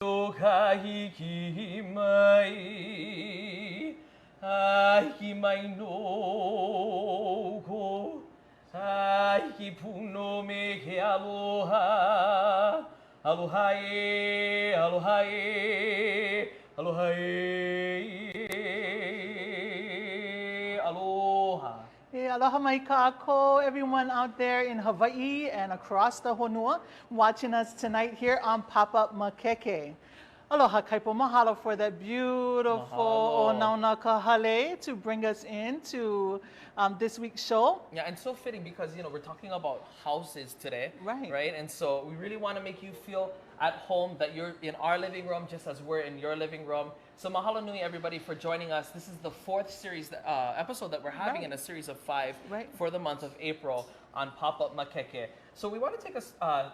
Kahiki mai, ahi mai no ko, ahi puno me ke aloha, aloha e, aloha e, aloha e, aloha. Hey, aloha mai kākou, everyone out there in Hawaii and across the honua watching us tonight here on Pop-Up Mākeke. Aloha kaipo, mahalo for that beautiful Naʻau Walaʻau to bring us into this week's show. Yeah, and so fitting because, you know, we're talking about houses today, right? And so we really want to make you feel at home, that you're in our living room just as we're in your living room. So mahalo nui everybody for joining us. This is the fourth series episode that we're having in a series of 5 for the month of April on Pop-Up Mākeke. So we want to take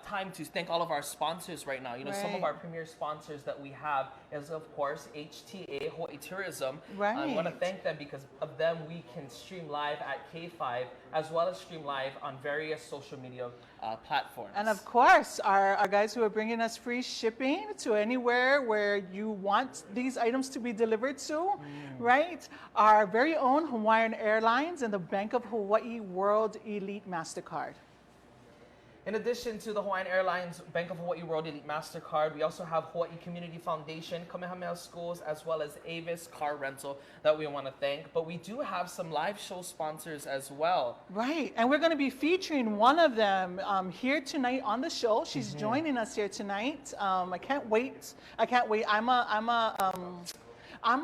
time to thank all of our sponsors right now. You know, some of our premier sponsors that we have is, of course, HTA, Hawaiʻi Tourism. I want to thank them because of them we can stream live at K5 as well as stream live on various social media platforms. And of course, our guys who are bringing us free shipping to anywhere where you want these items to be delivered to, right? Our very own Hawaiian Airlines and the Bank of Hawaii World Elite MasterCard. In addition to the Hawaiian Airlines, Bank of Hawaii World Elite MasterCard, we also have Hawaii Community Foundation, Kamehameha Schools, as well as Avis Car Rental that we want to thank. But we do have some live show sponsors as well. Right, and we're going to be featuring one of them here tonight on the show. She's joining us here tonight. I can't wait. I'm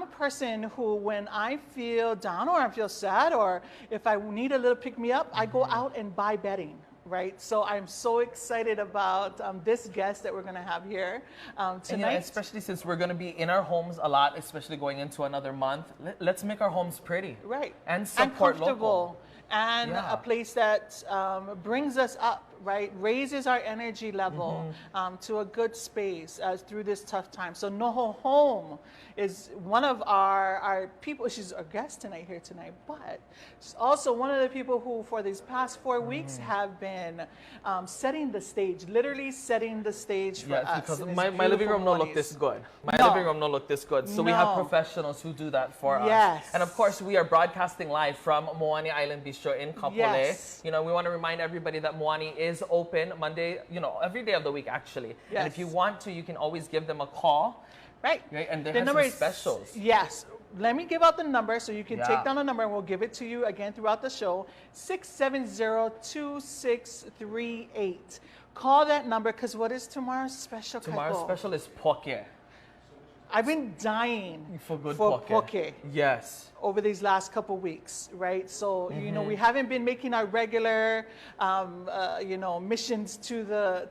a person who, when I feel down or I feel sad or if I need a little pick-me-up, I go out and buy bedding. Right, so I'm so excited about this guest that we're going to have here tonight. And, you know, especially since we're going to be in our homes a lot, especially going into another month. Let's make our homes pretty, right, and support and comfortable, local. And a place that brings us up, right, raises our energy level to a good space through this tough time. So NOHOHOME is one of our people. She's our guest here tonight, but she's also one of the people who, for these past 4 weeks, have been setting the stage, literally setting the stage for us. Because my living room don't look this good. Living room don't look this good. So we have professionals who do that for us. And of course, we are broadcasting live from Moani Island Bistro in Kapolei. You know, we want to remind everybody that Moani is open Monday, you know, every day of the week actually. And if you want to, you can always give them a call. Right. And they have some specials. Yes. Let me give out the number so you can take down the number and we'll give it to you again throughout the show. 670-2638. Call that number because what is tomorrow's special? Tomorrow's special is poke. I've been dying for poke. Yes. Over these last couple weeks, right? So, you know, we haven't been making our regular, you know, missions to the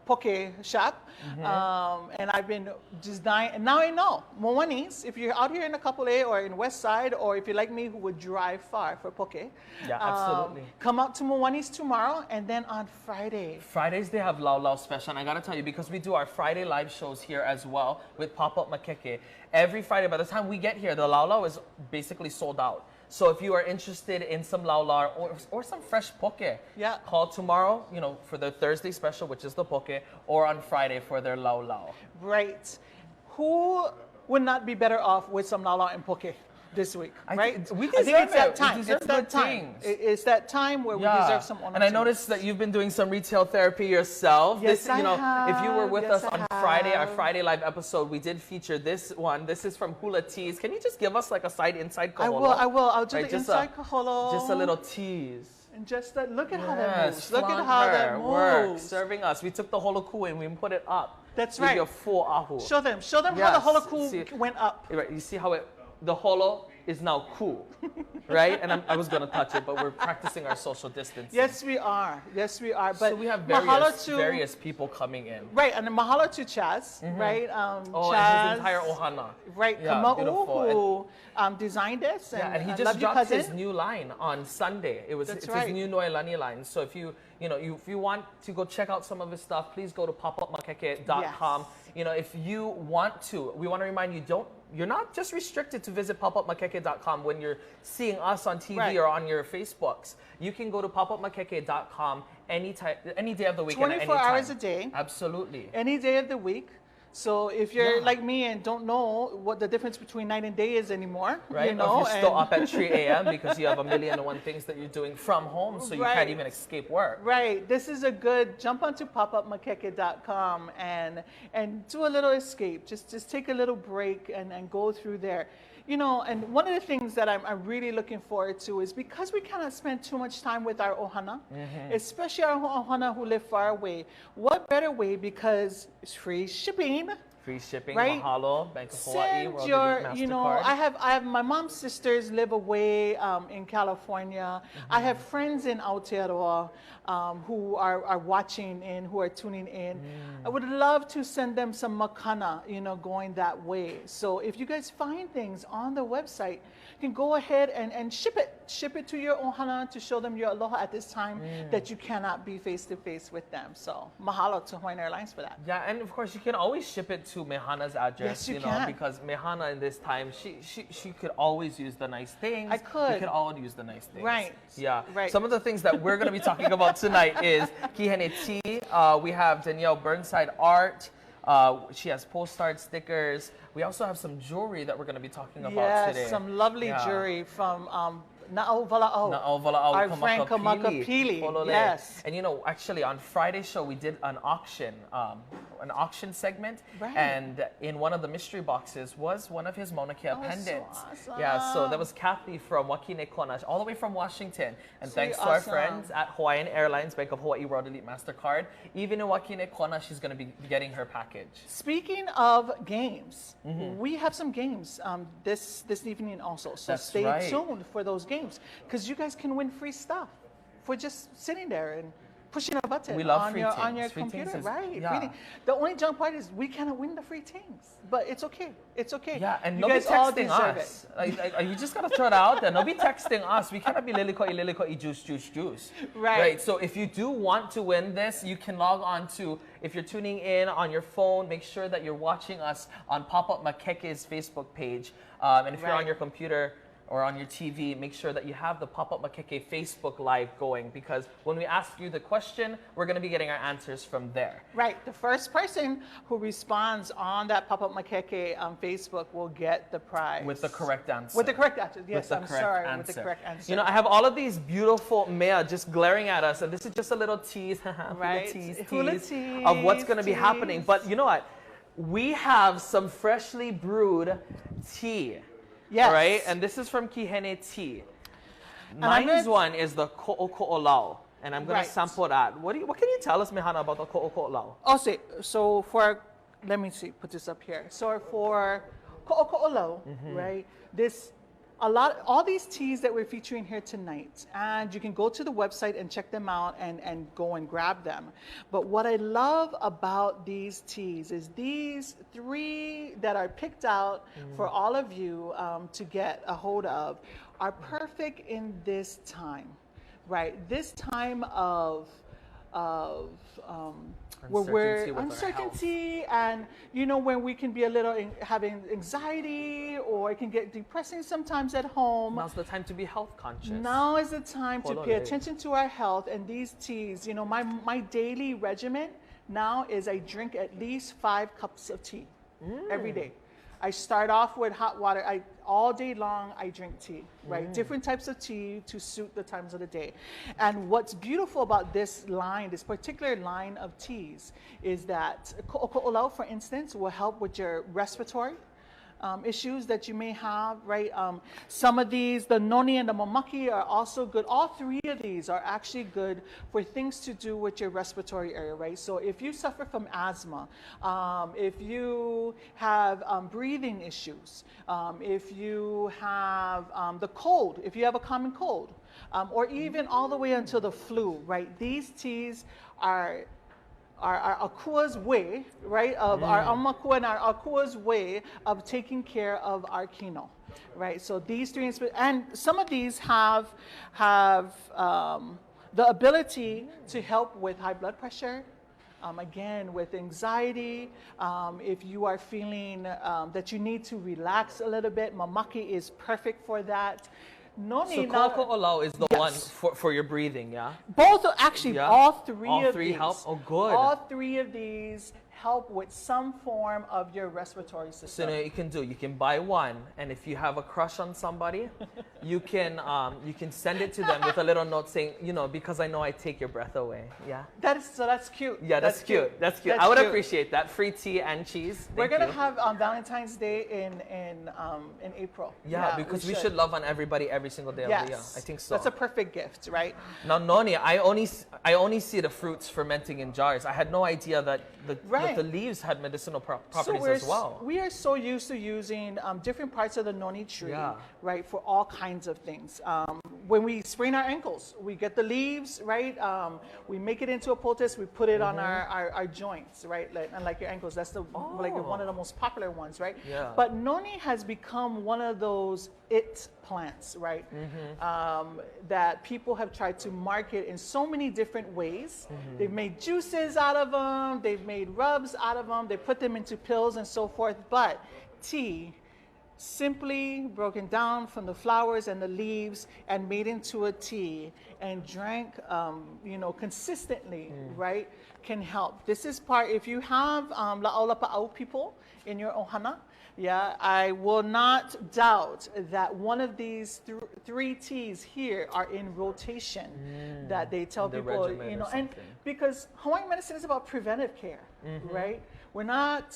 poke shop. And I've been just dying. And now I know, Moanis, if you're out here in the Kapolei or in West Side, or if you're like me who would drive far for poke. Yeah, absolutely. Come out to Moanis tomorrow and then on Friday. Fridays they have Lau special. And I gotta tell you, because we do our Friday live shows here as well with Pop-Up Mākeke. Every Friday, by the time we get here, the Lau is basically sold out. So if you are interested in some Lau or some fresh poke, call tomorrow, you know, for their Thursday special, which is the poke, or on Friday for their Lau. Right. Who would not be better off with some Lau and poke this week, right? I think it's that time. It's that time. It's that time where we deserve some honor. And I noticed that you've been doing some retail therapy yourself. Yes, I have. If you were with us on Friday, our Friday live episode, we did feature this one. This is from Hula Tease. Can you just give us like a inside kaholo? I will. I'll do the inside kaholo. Just a little tease. And just look at how that moves. Look at how that moves. Work, serving us. We took the holoku and we put it up. That's right. Give you a full ahu. Show them how the holoku went up. Right. You see how the holo is now cool, right? And I was gonna touch it, but we're practicing our social distancing. Yes, we are. But so we have various people coming in. Right, and mahalo to Chaz, right? Chaz, and his entire ohana. Right, Kama'u, who designed this. And he just dropped his new line on Sunday. It's his new Noelani line. So if you want to go check out some of his stuff, please go to popupmakeke.com. You know, if you want to, we want to remind you, you're not just restricted to visit popupmakeke.com when you're seeing us on TV or on your Facebooks. You can go to popupmakeke.com any day of the week. 24 hours a day. Absolutely. Any day of the week. So if you're like me and don't know what the difference between night and day is anymore, right? you know, or if you're still up at 3 a.m. because you have a million and one things that you're doing from home, so you can't even escape work. Right. This is a good jump onto popupmakeke.com and do a little escape. Just take a little break and go through there. You know, and one of the things that I'm really looking forward to is because we cannot spend too much time with our ohana, especially our ohana who live far away. What better way, because it's free shipping. Free shipping, right? Mahalo, Bank of Hawaiʻi, Send your, you know, I have my mom's sisters live away in California. I have friends in Aotearoa who are watching in, who are tuning in. I would love to send them some makana, you know, going that way. So if you guys find things on the website, you can go ahead and ship it. Ship it to your ohana to show them your aloha at this time that you cannot be face to face with them. So mahalo to Hawaiian Airlines for that. Yeah, and of course you can always ship it to Mehana's address, Yes, you know, can. because Mehana in this time, she could always use the nice things. I could. We could all use the nice things. Right. Yeah. Right. Some of the things that we're going to be talking about tonight is Kihene tea. We have Danielle Burnside art. She has postcard stickers. We also have some jewelry that we're going to be talking about today. Yes, some lovely jewelry from Naʻau Walaʻau. Naʻau Walaʻau, our friend Makeke. Yes. And you know, actually on Friday's show we did an auction segment, and in one of the mystery boxes was one of his Mauna Kea pendants. So awesome. Yeah, so that was Kathy from Wakine Kona, all the way from Washington. And thanks to our friends at Hawaiian Airlines, Bank of Hawaiʻi World Elite MasterCard, even in Wakine Kona, she's going to be getting her package. Speaking of games, we have some games this evening also. So stay tuned for those games, because you guys can win free stuff for just sitting there and pushing a button on your computer, right? Yeah. The only junk part is we cannot win the free things, but it's okay. It's okay. Yeah, and you guys all deserve us. You just gotta throw it out there. Don't be texting us. We cannot be lilikoi juice. Right. So if you do want to win this, you can log on to, if you're tuning in on your phone, make sure that you're watching us on Pop-Up Mākeke's Facebook page, and if you're on your computer or on your TV, make sure that you have the Pop-Up Mākeke Facebook Live going, because when we ask you the question, we're going to be getting our answers from there. Right. The first person who responds on that Pop-Up Mākeke on Facebook will get the prize. With the correct answer. With the correct answer. Yes, with the correct answer. You know, I have all of these beautiful mea just glaring at us, and this is just a little tease, tease of what's going to be happening. But you know what? We have some freshly brewed tea. Yes. Right? And this is from Kihene Tea. Mine's one is the ko'oko'olau. And I'm going to sample that. What can you tell us, Mehana, about the ko'oko'olau? Okay, so let me see, put this up here. So for ko'oko'olau, right, all these teas that we're featuring here tonight, and you can go to the website and check them out and go and grab them. But what I love about these teas is these 3 that are picked out for all of you to get a hold of are perfect in this time, right? This time of where we're uncertainty, and you know, when we can be a little having anxiety, or it can get depressing sometimes at home. Now's the time to be health conscious. Now is the time to pay attention to our health. And these teas, you know, my daily regimen now is I drink at least 5 cups of tea every day. I start off with hot water. All day long, I drink tea, right? Different types of tea to suit the times of the day. And what's beautiful about this particular line of teas, is that ko'oko'olau, for instance, will help with your respiratory issues that you may have, right? Some of these, the noni and the momaki, are also good. All 3 of these are actually good for things to do with your respiratory area, right? So if you suffer from asthma, if you have breathing issues, if you have the cold, if you have a common cold, or even all the way until the flu, right? These teas are our akua's way, right, of our amakua and our akua's way of taking care of our kino, right? So these 3, and some of these have the ability to help with high blood pressure, again, with anxiety. If you are feeling that you need to relax a little bit, mamaki is perfect for that. So ko'oko'olau is the one for your breathing, yeah? Both, actually, all 3 of these. All 3 help? Oh, good. All 3 of these help with some form of your respiratory So system. you know what you can buy one, and if you have a crush on somebody, you can send it to them with a little note saying, you know, because I know I take your breath away. Yeah. That's cute. Yeah, that's cute. That's cute. That's I would cute. appreciate that. Free tea and cheese. We're Thank gonna you. have Valentine's Day in April. Yeah, because we should love on everybody every single day of the year. I think so. That's a perfect gift, right? Now, Noni, I only see the fruits fermenting in jars. I had no idea that the leaves had medicinal properties as well. We are so used to using different parts of the noni tree, right, for all kinds of things. When we sprain our ankles, we get the leaves, right? We make it into a poultice. We put it on our joints, right? Like your ankles. That's like one of the most popular ones, right? Yeah. But noni has become one of those plants, right? That people have tried to market in so many different ways. They've made juices out of them. They've made rubs out of them. They put them into pills and so forth. But tea, simply broken down from the flowers and the leaves and made into a tea and drank, consistently, right, can help. This is part, if you have Naʻau Walaʻau people in your ohana, I will not doubt that one of these three teas here are in rotation that they tell people, and because Hawaiian medicine is about preventive care, right? We're not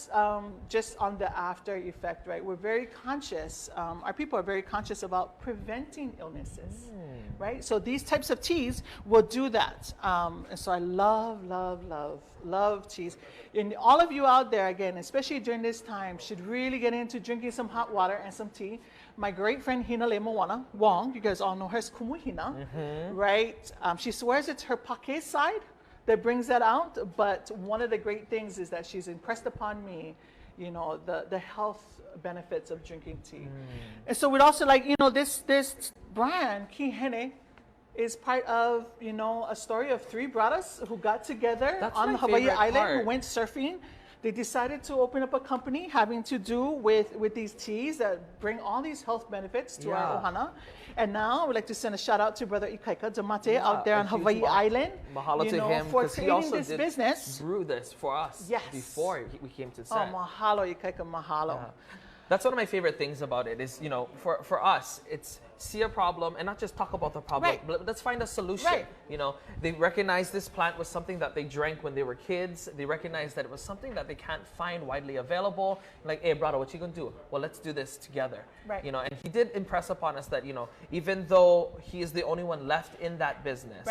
just on the after effect, right? We're very conscious. Our people are very conscious about preventing illnesses, right? So these types of teas will do that. And so I love teas. And all of you out there, again, especially during this time, should really get into drinking some hot water and some tea. My great friend Hina Moana Wong, you guys all know her as Kumuhina, right? She swears it's her pake side that brings that out, but one of the great things is that she's impressed upon me, the health benefits of drinking tea. And so we'd also like, this brand, Kihene, is part of, a story of three brothers who got together on the Hawaiʻi island, who went surfing. They decided to open up a company having to do with these teas that bring all these health benefits to our ohana. And now we'd like to send a shout out to Brother Ikaika Damate out there on Hawaiʻi Island. Mahalo to him for because he also this did business. brew this for us before we came to set. Oh, mahalo Ikaika, mahalo. Yeah. That's one of my favorite things about it is, for us, it's see a problem and not just talk about the problem, but let's find a solution. They recognize this plant was something that they drank when they were kids. They recognize that it was something that they can't find widely available. Like, hey, brother, what you gonna do? Well, let's do this together. And he did impress upon us that, even though he is the only one left in that business,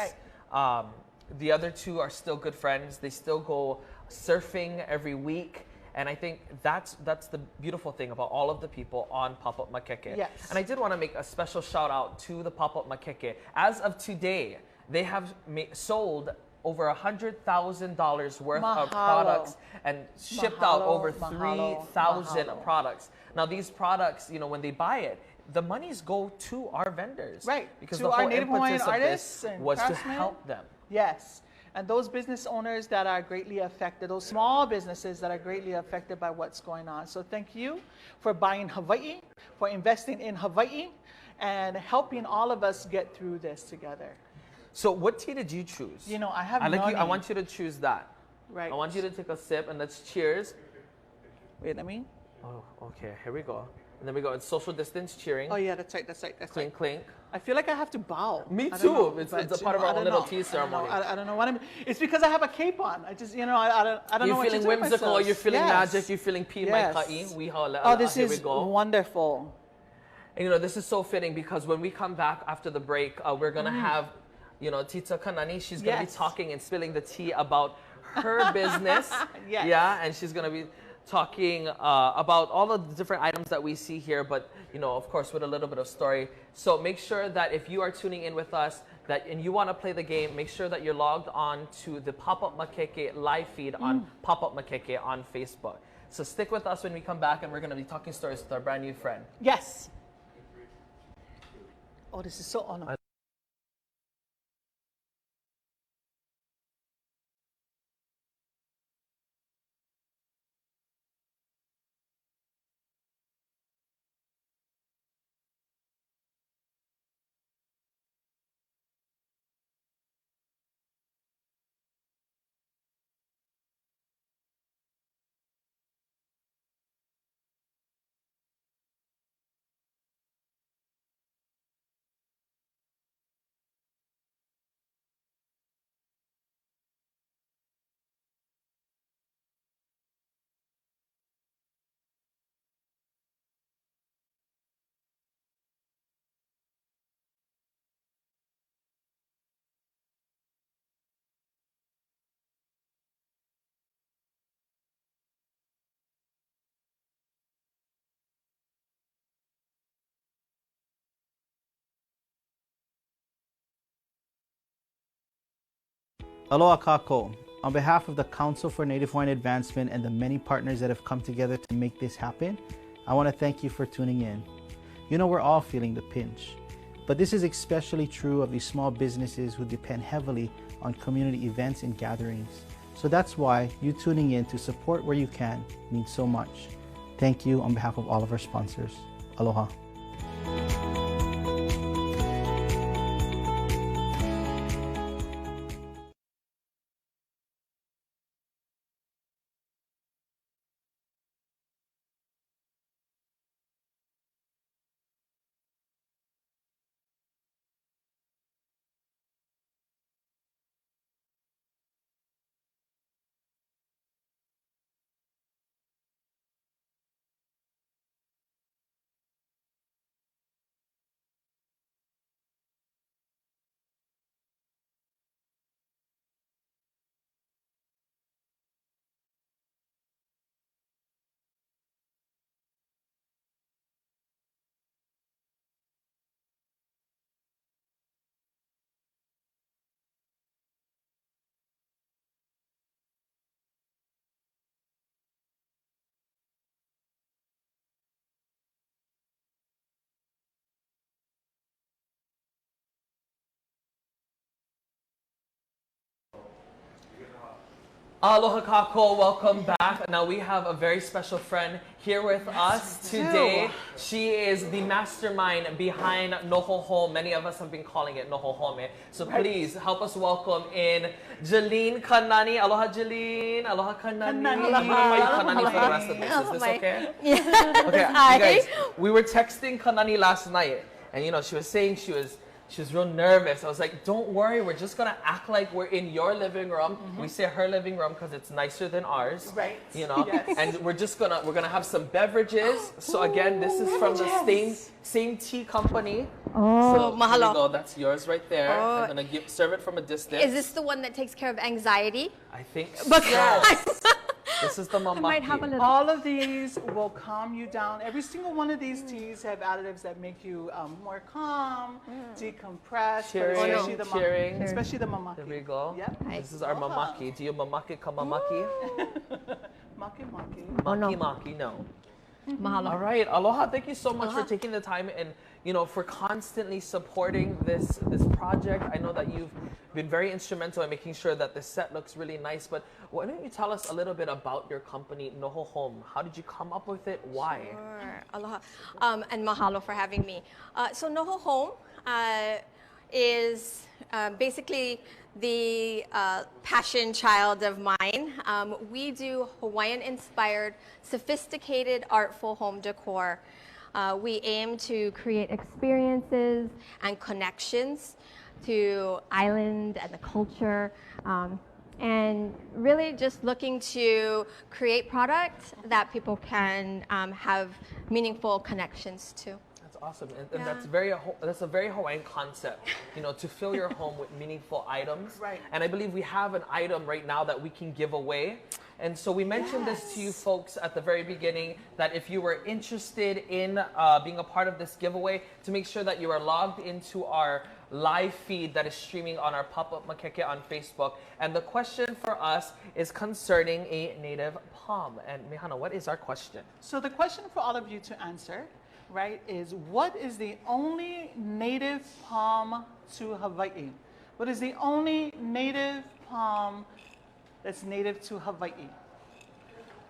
the other two are still good friends. They still go surfing every week. And I think that's the beautiful thing about all of the people on Pop-Up Mākeke. Yes. And I did want to make a special shout out to the Pop-Up Mākeke. As of today, they have sold over $100,000 worth of products and shipped out over 3,000 products. Now these products, when they buy it, the monies go to our vendors. Right. Because the whole impetus of this was to help them. Yes. And those business owners that are greatly affected, those small businesses that are greatly affected by what's going on. So thank you for buying Hawaiʻi, for investing in Hawaiʻi, and helping all of us get through this together. So what tea did you choose? I have noni. I want you to choose that. Right. I want you to take a sip and let's cheers. Wait, let me. Oh, okay. Here we go. And then we go. It's social distance cheering. Oh yeah, that's right. Clink, clink. I feel like I have to bow. Me too. It's a part of our own little tea ceremony. I don't know what I'm. It's because I have a cape on. I just, I don't know what to do. You're feeling whimsical. You're feeling magic. You're feeling pi mai ka'i. Oh, this is wonderful. And this is so fitting because when we come back after the break, we're gonna have, Tita Kanani. She's gonna be talking and spilling the tea about her business. Yeah, and she's gonna be talking about all of the different items that we see here, but of course with a little bit of story. So make sure that if you are tuning in with us and you want to play the game, make sure that you're logged on to the Pop-Up Mākeke live feed on Pop-Up Mākeke on Facebook. So stick with us when we come back and we're going to be talking stories with our brand new friend. Yes. Oh, this is so honored. Aloha kako. On behalf of the Council for Native Hawaiian Advancement and the many partners that have come together to make this happen, I want to thank you for tuning in. You know, we're all feeling the pinch, but this is especially true of these small businesses who depend heavily on community events and gatherings. So that's why you tuning in to support where you can means so much. Thank you on behalf of all of our sponsors. Aloha. Aloha kako, welcome back. Now we have a very special friend here with us today. She is the mastermind behind NOHOHOME. Many of us have been calling it NOHOHOME. So please help us welcome in Jalene Kanani. Aloha Jalene. Aloha Kanani. Kanani for the rest of this. Is this okay? Yeah. Okay, Hi. you guys, we were texting Kanani last night, and you know, she was saying she was real nervous. I was like, don't worry, we're just gonna act like we're in your living room. We say her living room because it's nicer than ours. Right. You know? Yes. And we're gonna have some beverages. So again, this is from the same tea company. Oh, so mahalo. Here we go. That's yours right there. Oh. I'm gonna serve it from a distance. Is this the one that takes care of anxiety? I think so. Because This is the mamaki. I might have a little. All of these will calm you down. Every single one of these teas have additives that make you more calm, decompress. Cheering, but especially the cheering. Especially the mamaki. There we go. Yep. This is our mamaki. Do you mamaki ka mamaki? Maki maki. Maki maki, no. Mahalo. All right, aloha. Thank you so much for taking the time and for constantly supporting this project. I know that you've been very instrumental in making sure that the set looks really nice. But why don't you tell us a little bit about your company, NOHOHOME? How did you come up with it? Why? Sure. Aloha. And mahalo for having me. So NOHOHOME is basically the passion child of mine. We do Hawaiian-inspired, sophisticated, artful home decor. We aim to create experiences and connections to island and the culture, and really just looking to create products that people can have meaningful connections to. That's awesome, and that's a very Hawaiian concept, to fill your home with meaningful items. Right. And I believe we have an item right now that we can give away. And so we mentioned this to you folks at the very beginning, that if you were interested in being a part of this giveaway, to make sure that you are logged into our live feed that is streaming on our Pop-Up Mākeke on Facebook. And the question for us is concerning a native palm. And Mehana, what is our question? So the question for all of you to answer, right, is what is the only native palm to Hawaii? What is the only native palm that's native to Hawaii?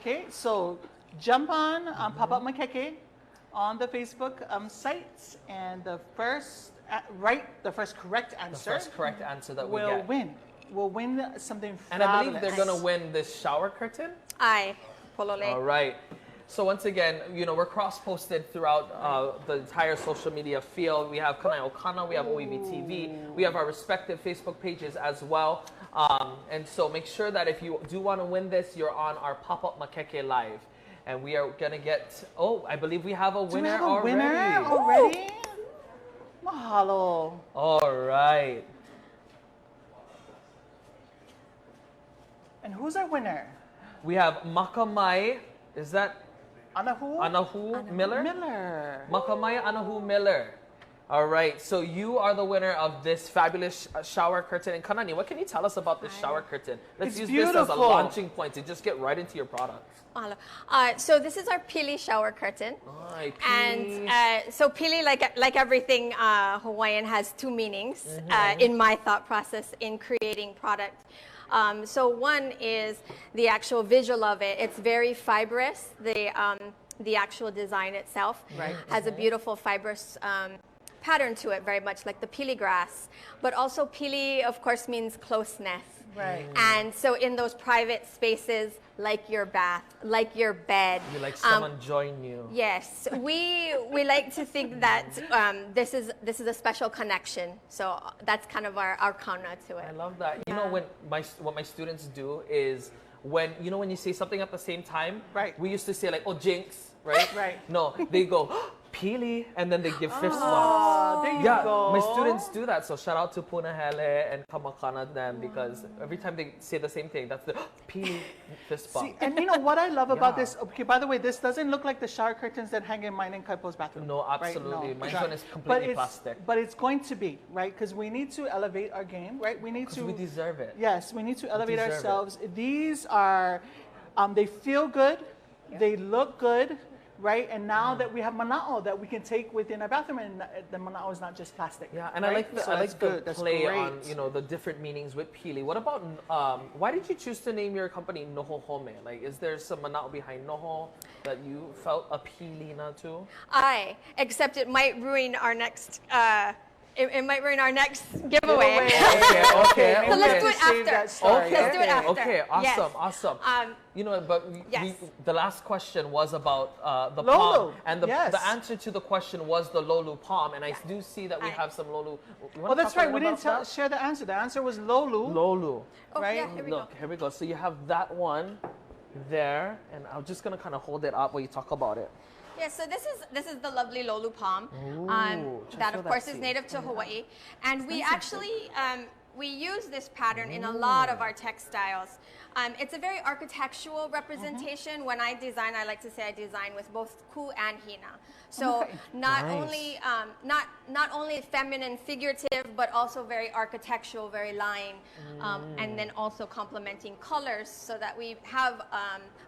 Okay, so jump on Pop-Up Mākeke on the Facebook site, and the first correct answer. The first correct answer that we will get. win. Will win something fabulous. And I believe they're going to win this shower curtain. Aye, polole. All right. So once again, we're cross-posted throughout the entire social media field. We have Kanai Okana, we have OEB TV, we have our respective Facebook pages as well. And so make sure that if you do want to win this, you're on our Pop-Up Mākeke Live. And we are going to get, I believe we have a winner already. Winner already? Mahalo. All right. And who's our winner? We have Makamai. Is that Anahu? Anahu Miller? Miller. Makamai Anahu Miller. All right, so you are the winner of this fabulous shower curtain. And Kanani, what can you tell us about this shower curtain? Let's It's use this as a beautiful. launching point to just get right into your product. So this is our pili shower curtain. Right, And so pili, like everything Hawaiian, has two meanings in my thought process in creating product. So one is the actual visual of it. It's very fibrous. The actual design itself has a beautiful fibrous pattern to it, very much like the pili grass. But also pili, of course, means closeness. Right. And so in those private spaces, like your bath, like your bed. You like someone join you. Yes, we like to think that this is a special connection. So that's kind of our kauna to it. I love that. You know, what my students do is when you say something at the same time, Right. we used to say like, oh, jinx, right? Right. No, they go, pili, and then they give fist bumps. Oh, there you go. My students do that. So shout out to Punahele and Kamakana them because every time they say the same thing, that's the pili fist bump. See, and you know what I love about this? Okay, by the way, this doesn't look like the shower curtains that hang in mine and Kaipo's bathroom. No, right? absolutely. No, Mine's exactly. one is completely but plastic. But it's going to be, right? Because we need to elevate our game, right? We need Because we deserve it. Yes, we need to elevate deserve it. ourselves. These are, they feel good, they look good, right? And now that we have mana'o that we can take within our bathroom, and the mana'o is not just plastic. Yeah, and right? I like the, So I like that's the good. That's play great. on the different meanings with pili. What about why did you choose to name your company NOHOHOME? Like, is there some mana'o behind noho that you felt a pili na too? Except it might ruin our next. It might ruin our next giveaway. Okay. So let's do it Save after. that story. Let's do it after. Okay, awesome, Yes. awesome. You know, but Yes. the last question was about the Lolu. palm, and the Yes. answer to the question was the lolu palm, and I do see that we have some lolu. You wanna Oh, that's talk a right. We little didn't about that? share the answer. The answer was Lolu. Lolu. Oh, Right? yeah, here we go. Look, here we go. So you have that one there, and I'm just gonna kind of hold it up while you talk about it. Yeah, so this is the lovely Lolu palm just that feel of that course is seed. native to Hawaii, and we actually we use this pattern in a lot of our textiles. It's a very architectural representation. When I design, I like to say I design with both ku and hina. So Okay. not Nice. only feminine, figurative, but also very architectural, very line, and then also complementing colors, so that we have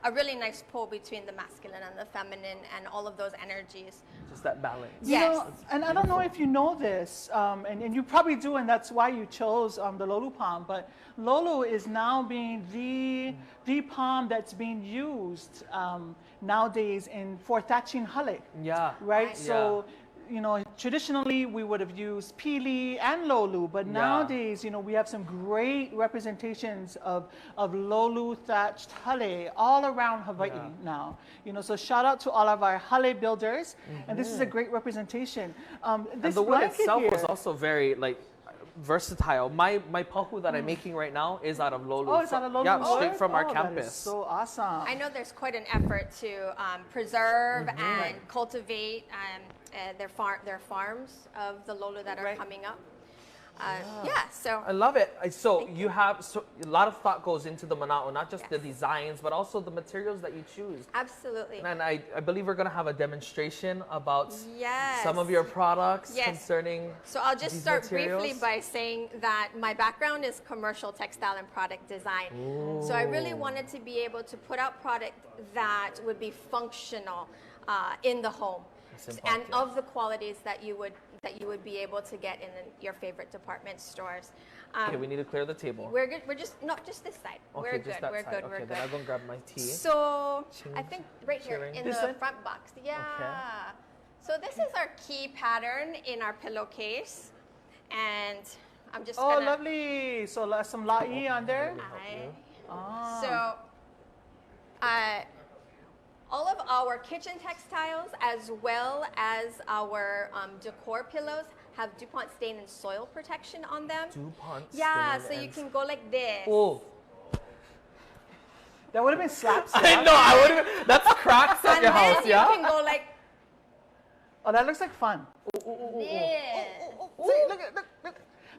a really nice pull between the masculine and the feminine, and all of those energies. Just that balance. You Yes. know, and I don't know if you know this, and you probably do, and that's why you chose the Lolu palm, but Lolu is now being the palm that's being used nowadays for thatching hale, Yeah. right? Yeah. So, you know, traditionally we would have used pili and Lolu, but nowadays, you know, we have some great representations of Lolu thatched hale all around Hawaii now. You know, so shout out to all of our hale builders, and this is a great representation. And This the wood blanket itself here, was also very versatile. My pahu that I'm making right now is out of Lolu. Oh, it's out of Lolu. Yeah, straight wood? from our Oh, campus. That is so awesome. I know there's quite an effort to preserve and cultivate their farms of the Lolu that are Right. coming up. So I love it. So you have a lot of thought goes into the mana'o, not just the Yes. designs, but also the materials that you choose. absolutely. And I believe we're going to have a demonstration about Yes. some of your products Yes. concerning So I'll just these start materials. briefly by saying that my background is commercial textile and product design. So I really wanted to be able to put out product that would be functional in the home, That's and important. of the qualities that you would be able to get in your favorite department stores. Okay, we need to clear the table. We're good. We're just just this side. Okay, we're just good. that We're side. good. Okay, We're then I'll good. go and grab my tea. So I think right here Cheering. in This the side? front box. Yeah. So this is our key pattern in our pillowcase, and I'm just Oh, gonna. lovely. So some la'i on there. Ah. So, all of our kitchen textiles, as well as our decor pillows, have DuPont stain and soil protection on them. DuPont Yeah, stain so you and- can go like this. Oh, That would have been slaps. I know. I would have. That's cracks at And your then house, you yeah. can go like Oh, that looks like fun. this. See, look.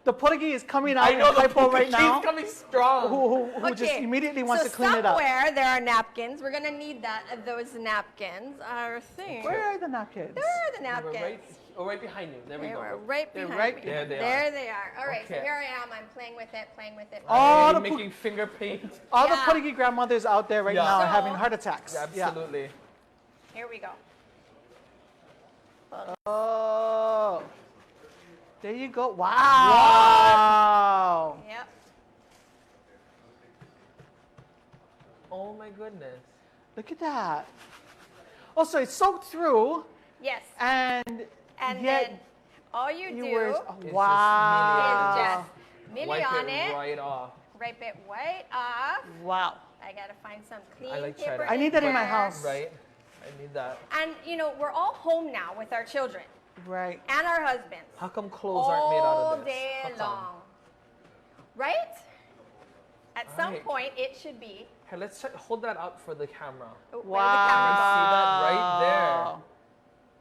The porgy is coming out I know in Kaipo right now. He's coming strong. Who just immediately wants to clean it up. somewhere there are napkins. We're gonna need those napkins. Our thing. Where are the napkins? There are the We're napkins. right Oh, right behind you. There we They go. were right They're behind right me. There they are. There they are. All right, so Okay. here I am. I'm playing with it, playing with it. Oh, Hey, the making finger paint. All the Yeah. Portuguese grandmothers out there right Yeah. now are So- having heart attacks. Absolutely. Here we go. Yeah. Oh. There you go. Wow. Yep. Oh my goodness. Look at that. Oh, so it's soaked through Yes. and And yet then all you you do were, is It's wow. just milli Wipe on it it. right off. Wipe it right off. Wow. I gotta find some clean like paper. cheddar. I need that in my there. house. Right? I need that. And you know, we're all home now with our children Right. and our husbands. How come clothes aren't made out All of this? day How come? long. Right? At some Right. point, it should be. Hey, let's hold that up for the camera. Oh, Wow. where the camera go? See that right there.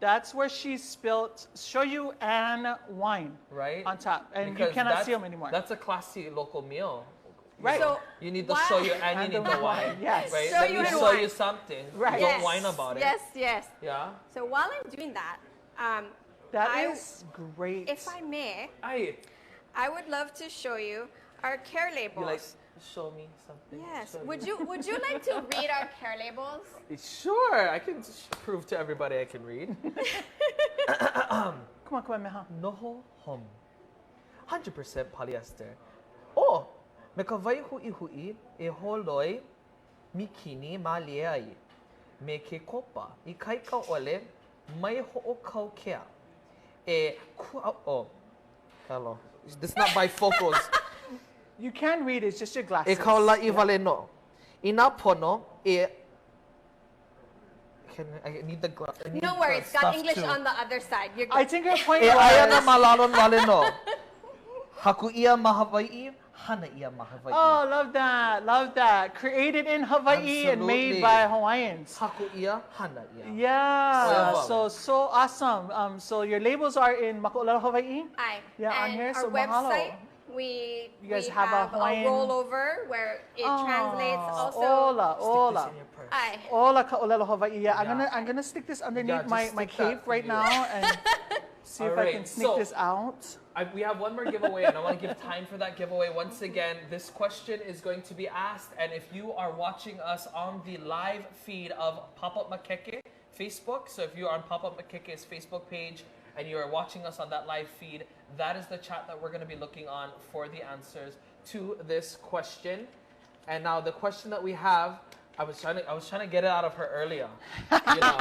That's where she spilt shoyu and wine Right? on top. And Because you cannot that's- see them anymore. That's a classy local meal. Right. So You need the why- shoyu and you And need the the wine. wine, yes. Right? Shoyu Let me and show wine. you something. Right. Don't Yes, whine about it. Yes, yes. Yeah? So while I'm doing that, That I- is great. if I may, Aye. I would love to show you our care labels. You like show me something? Yes. Show Would me. you like to read our care labels? Sure. I can prove to everybody I can read. Come on, Meha. NOHOHOME. 100% polyester. Oh, me ka vai hui e holoi mikini ma liai. Me ke kopa I kai ka ole mai ho kau kea. E ku oh. Hello. This is not bifocals. You can read, it's just your E glasses. kau la I vale no. Ina pono e I need the glass. No worries, it's got English on the other side. You're I good. think her point E aya na was, malalon vale no. Haku ia ma Hawaiʻi, hana ia ma Hawaiʻi. oh, love that, love that. Created in Hawaii and made Absolutely. by Hawaiians. Haku ia, hana ia. Yeah, So- so awesome. So your labels are in Maka'olelo, Hawaii. Aye. Yeah, on and here, our so mahalo. website, we You guys we have a Hawaiian- rollover where it translates also. Ola, ola. Stick this in your purse. Aye. Ola Ka'olelo, Hawaii. Yeah, Yeah. I'm gonna stick this underneath Yeah, just my stick cape that right here. now and see if I Alright, can sneak so- this out. We have one more giveaway, and I want to give time for that giveaway. Once again, this question is going to be asked, and if you are watching us on the live feed of Pop-Up Mākeke Facebook, so if you are on Pop-Up Mākeke's Facebook page and you are watching us on that live feed, that is the chat that we're going to be looking on for the answers to this question. And now the question that we have, I was trying to get it out of her earlier, you know.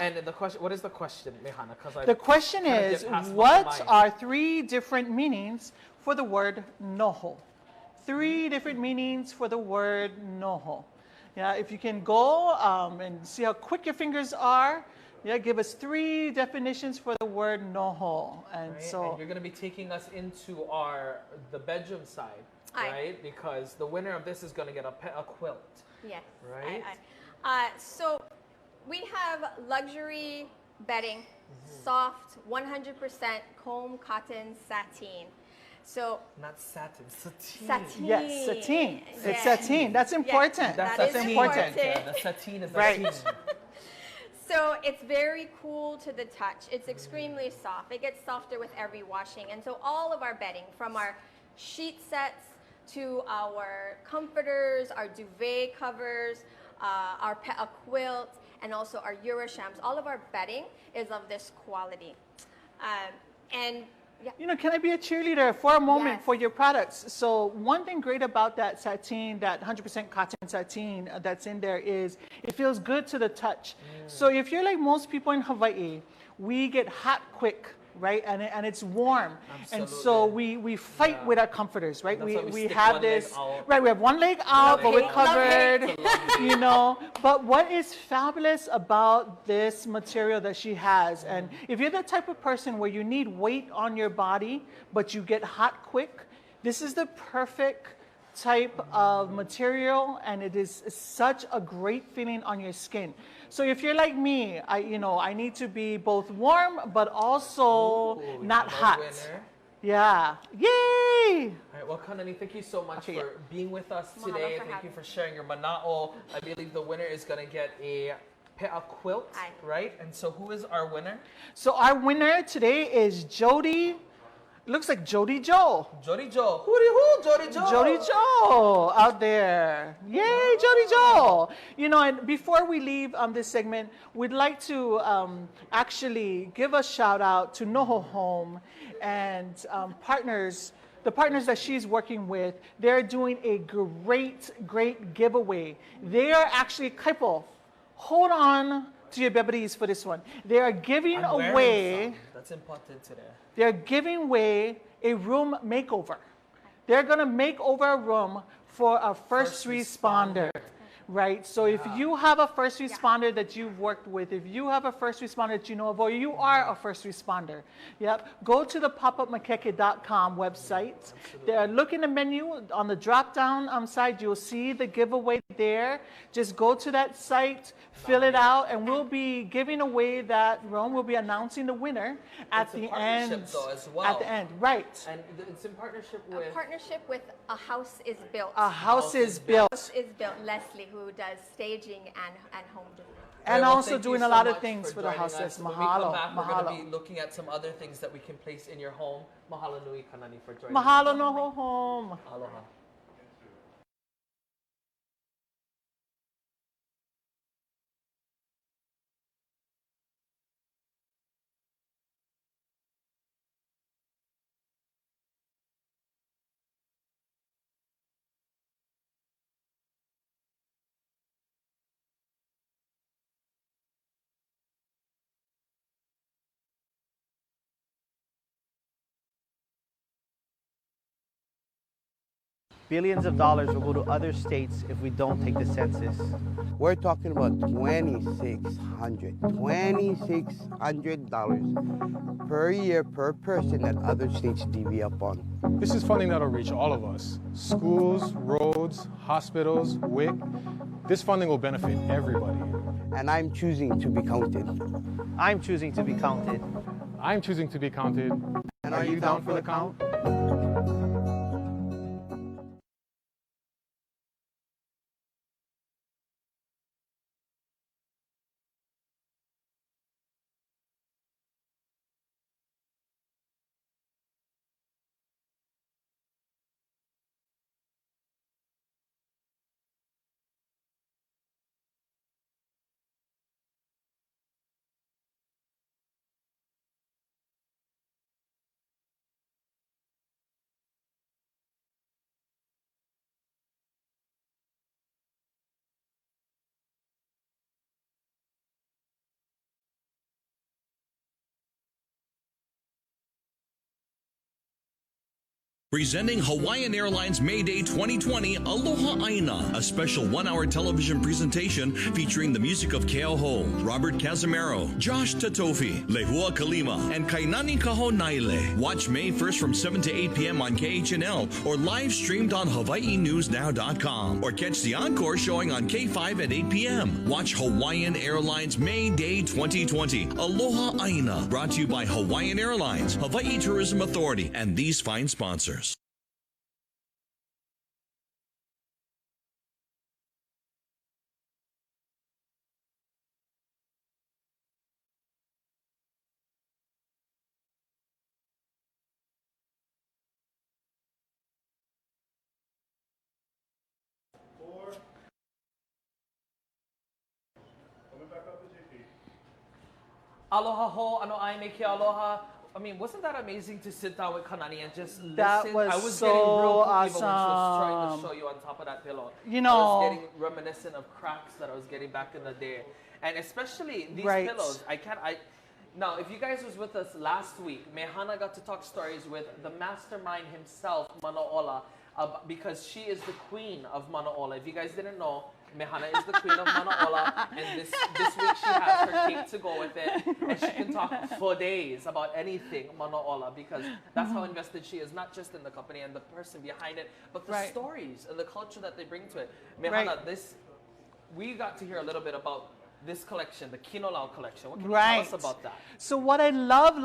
And the question, what is the question, Mehana? Because The question trying to is, get past my what mind. are 3 different meanings for the word noho? 3 different meanings for the word noho. Yeah, if you can go and see how quick your fingers are, yeah, give us 3 definitions for the word noho. And Right? so, And you're going to be taking us into the bedroom side, Aye. right? Because the winner of this is going to get a quilt. Yes. Right? So we have luxury bedding, soft, 100% comb cotton sateen. So Not satin, sateen. sateen. yes, sateen. It's Yes. sateen. That's important. That That's is important. important. The sateen is Right. the sateen. So it's very cool to the touch. It's extremely soft. It gets softer with every washing. And so all of our bedding, from our sheet sets to our comforters, our duvet covers, a quilt, and also our Euroshams, all of our bedding is of this quality. And yeah, You know, can I be a cheerleader for a moment Yes. for your products? So one thing great about that sateen, that 100% cotton sateen that's in there is it feels good to the touch. So if you're like most people in Hawaii, we get hot quick, right? And it's warm. And so we fight Yeah. with our comforters, right? That's why we We stick have one leg this, out. right? We have one leg out, but we're hate, love covered, hate. you know. But what is fabulous about this material that she has, and if you're the type of person where you need weight on your body, but you get hot quick, this is the perfect type of material, and it is such a great feeling on your skin. So if you're like me, I need to be both warm but also Ooh, we not have our hot. winner. Yeah. Yay! All right, well, Kanani, thank you so much Okay, for being with us Mahalo today. for Thank you having for sharing your mana'o. I believe the winner is going to get a a quilt, Aye. right? And so who is our winner? So our winner today is Jody. Looks like Jody Joe. Jody Joe. Hooty-hoo, Jody Joe. Jody Joe out there. Yay, Jody Joe. You know, and before we leave this segment, we'd like to actually give a shout out to NOHOHOME and partners. The partners that she's working with, they're doing a great giveaway. They are actually, Kaipo, hold on to your bebedies for this one. They are giving away, that's important today. they're giving away a room makeover. They're gonna make over a room for a first responder. Right, so if you have a first responder that you've worked with, if you have a first responder that you know of, or you are a first responder, go to the popupmakeke.com website. Look in the menu on the drop-down side. You'll see the giveaway there. Just go to that site, fill it out, and we'll be giving away that room. We'll be announcing the winner at the end. Though, as well. At the end, right? And it's in partnership with. A partnership with A House is Built. A house is built. House is Built. Leslie, who does staging and home design. And Well, also thank doing you a so lot of much things for the joining house. us. That's When we come mahalo. back, we're going to Mahalo. be looking at some other things that we can place in your home. Mahalo nui Kanani for joining Mahalo us. NOHOHOME. Aloha. Billions of dollars will go to other states if we don't take the census. We're talking about $2,600 per year per person that other states divvy up on. This is funding that will reach all of us. Schools, roads, hospitals, WIC. This funding will benefit everybody. And I'm choosing to be counted. I'm choosing to be counted. I'm choosing to be counted. And are you down for the count? Presenting Hawaiian Airlines May Day 2020 Aloha Aina, a special 1-hour television presentation featuring the music of Keoho, Robert Casimiro, Josh Tatofi, Lehua Kalima, and Kainani Kahonaile. Watch May 1st from 7 to 8 p.m. on KHNL or live streamed on HawaiiNewsNow.com or catch the encore showing on K5 at 8 p.m. Watch Hawaiian Airlines May Day 2020 Aloha Aina, brought to you by Hawaiian Airlines, Hawaii Tourism Authority, and these fine sponsors. Aloha ho, ano ai me ke aloha. I mean, wasn't that amazing to sit down with Kanani and just listen? That was I was so getting real poopy when she was awesome. trying to show you on top of that pillow. You know, I was getting reminiscent of cracks that I was getting back in the day. And especially these Right. pillows. Now, if you guys was with us last week, Mehana got to talk stories with the mastermind himself, Manaola, because she is the queen of Manaola. If you guys didn't know, Mehana is the queen of Manaola, and this week she has her cake to go with it, and she can talk for days about anything Manaola, because that's how invested she is, not just in the company and the person behind it, but the Right. stories and the culture that they bring to it. Mehana, Right. we got to hear a little bit about this collection, the Kinolau collection. What can Right. you tell us about that? So what I love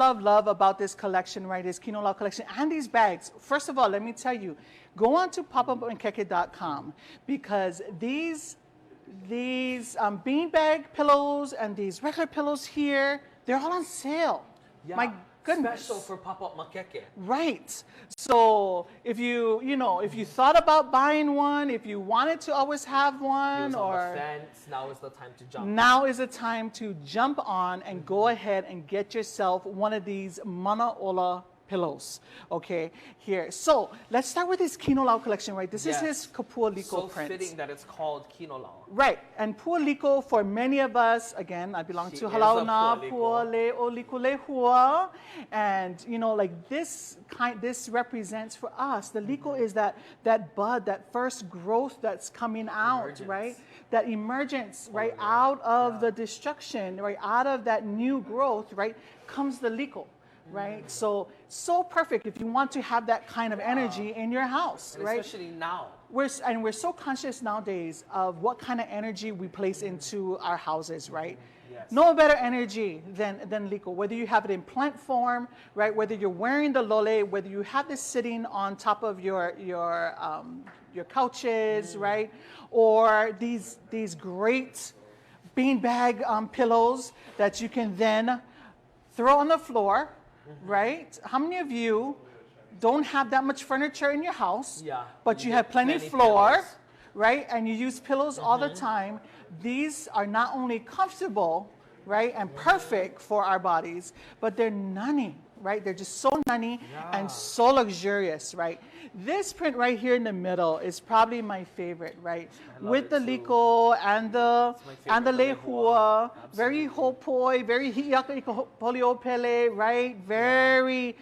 about this collection, right, is Kinolau collection and these bags. First of all, let me tell you, go on to popupmakeke.com because these these beanbag pillows and these regular pillows here, they're all on sale. Yeah. My goodness. Special for Pop-Up Mākeke. Right. So if if you thought about buying one, if you wanted to always have one, On or the fence, now is the time to jump. now is the time to jump on and go ahead and get yourself one of these Manaola pillows. Okay, here. So let's start with his Kinolau collection, right? This is his Kapua Liko So print. fitting that it's called Kinolau. Right, and Pua Liko, for many of us, again, I belong She to is a Halauna, Pua Pua Leo Liko Lehua, and like this represents for us, the Liko is that bud, that first growth that's coming out, Emergence. right? That emergence, right, out of the destruction, right, out of that new growth, right, comes the Liko. Right, so perfect if you want to have that kind of energy in your house, And right? especially now. We're so conscious nowadays of what kind of energy we place into our houses, right? Yes. No better energy than Liko. Whether you have it in plant form, right? Whether you're wearing the lole, whether you have this sitting on top of your couches, right? Or these great beanbag pillows that you can then throw on the floor, right? How many of you don't have that much furniture in your house, but you have plenty floor, pillows. right? And you use pillows all the time. These are not only comfortable, right, and perfect for our bodies, but they're nunny, right? They're just so nunny and so luxurious, right? This print right here in the middle is probably my favorite, right? With the Liko and the Lehua, very hopoi, very hiaka poliopele, right? Very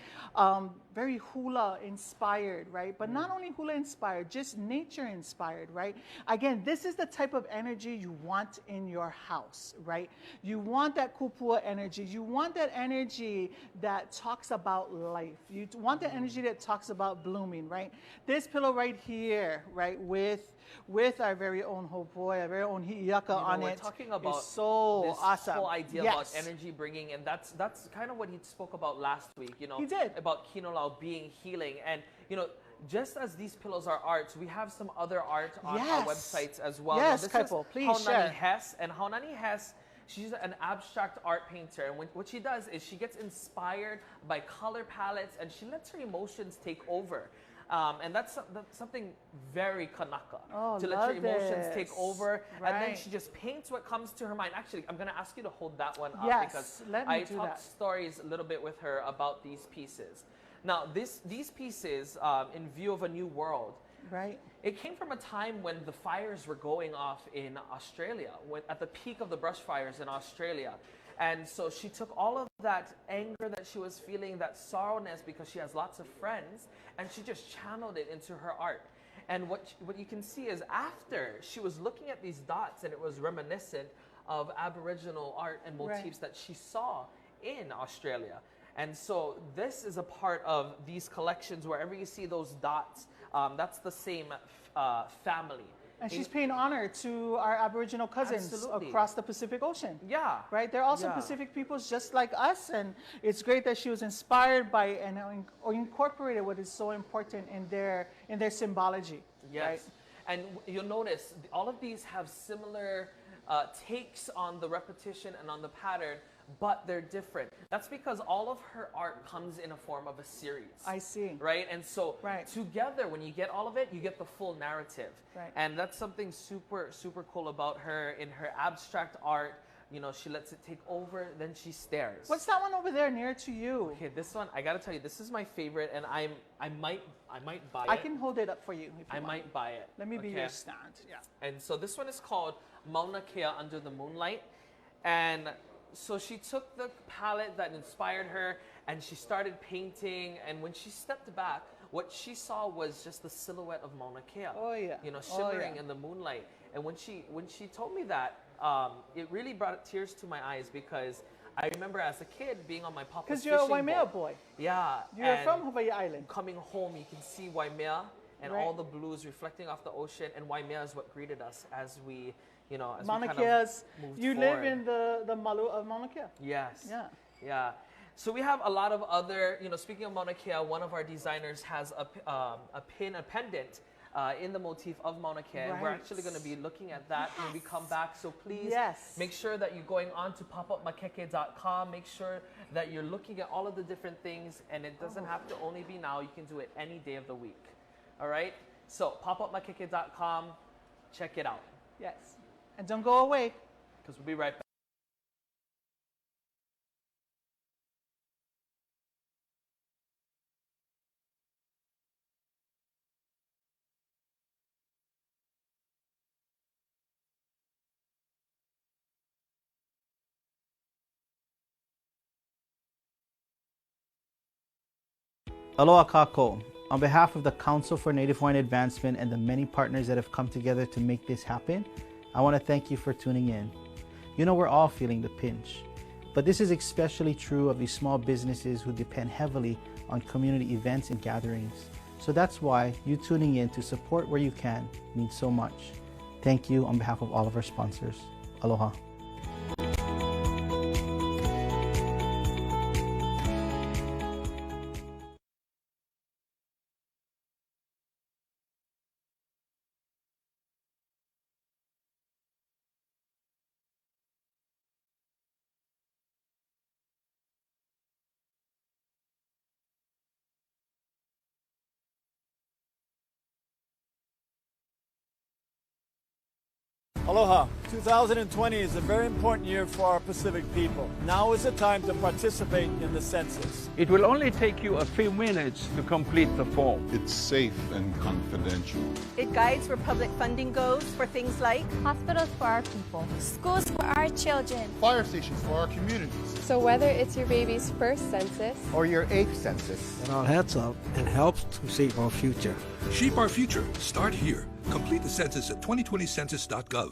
very hula inspired, right? But not only hula inspired, just nature inspired, right? Again, this is the type of energy you want in your house, right? You want that kupua energy. You want that energy that talks about life. You want that energy that talks about blooming, right? This pillow right here, right, with our very own hopoi, our very own hi'iaka on we're it, talking about is so this awesome. whole idea about energy bringing, and that's kind of what he spoke about last week, He did. about Kinolau being healing. And just as these pillows are arts, we have some other art on our websites as well. Yes, this Kaipo, is please Haunani share. Hess, and Haunani Hess, she's an abstract art painter, and what she does is she gets inspired by color palettes and she lets her emotions take over. And that's something very Kanaka, to let your emotions take over. Right. And then she just paints what comes to her mind. Actually, I'm going to ask you to hold that one up because let me I do talked that. stories a little bit with her about these pieces. Now, these pieces, in view of a new world, Right. it came from a time when the fires were going off in Australia, at the peak of the brush fires in Australia. And so she took all of that anger that she was feeling, that sorrowness because she has lots of friends, and she just channeled it into her art. And what you can see is after she was looking at these dots, and it was reminiscent of Aboriginal art and motifs that she saw in Australia. And so this is a part of these collections. Wherever you see those dots, that's the same family. And she's paying honor to our Aboriginal cousins Absolutely. across the Pacific Ocean. Yeah. Right? They're also Pacific peoples just like us. And it's great that she was inspired by or incorporated what is so important in their symbology. Yes. Right? And you'll notice all of these have similar takes on the repetition and on the pattern, but they're different. That's because all of her art comes in a form of a series. I see. Right? And so together, when you get all of it, you get the full narrative. Right. And that's something super, super cool about her. In her abstract art, she lets it take over, then she stares. What's that one over there near to you? Okay, this one, I gotta tell you, this is my favorite, and I might buy it. I can hold it up for you if you want. might buy it. Let me be your stand. Yeah. And so this one is called Mauna Kea Under the Moonlight. And so she took the palette that inspired her and she started painting. And when she stepped back, what she saw was just the silhouette of Mauna Kea. Oh, yeah. Shimmering in the moonlight. And when she told me that, it really brought tears to my eyes because I remember as a kid being on my papa's fishing boat. Because you're a Waimea boy. Yeah. You're from Hawaii Island. Coming home, you can see Waimea and all the blues reflecting off the ocean. And Waimea is what greeted us as we, as Mauna we kind Kea's, of moved you forward. live in the Malu of Mauna Kea. Yes. Yeah. Yeah. So we have a lot of other, speaking of Mauna Kea, one of our designers has a pendant in the motif of Mauna Kea. And we're actually going to be looking at that when we come back. So please make sure that you're going on to popupmakeke.com. Make sure that you're looking at all of the different things. And it doesn't have to only be now. You can do it any day of the week. All right? So popupmakeke.com. Check it out. Yes. And don't go away. Because we'll be right back. Aloha kako. On behalf of the Council for Native Hawaiian Advancement and the many partners that have come together to make this happen, I want to thank you for tuning in. You know we're all feeling the pinch, but this is especially true of these small businesses who depend heavily on community events and gatherings. So that's why you tuning in to support where you can means so much. Thank you on behalf of all of our sponsors. Aloha. Aloha. 2020 is a very important year for our Pacific people. Now is the time to participate in the census. It will only take you a few minutes to complete the form. It's safe and confidential. It guides where public funding goes for things like hospitals for our people, schools for our children, fire stations for our communities. So whether it's your baby's first census or your 8th census, it all adds up and helps to shape our future. Shape our future. Start here. Complete the census at 2020census.gov.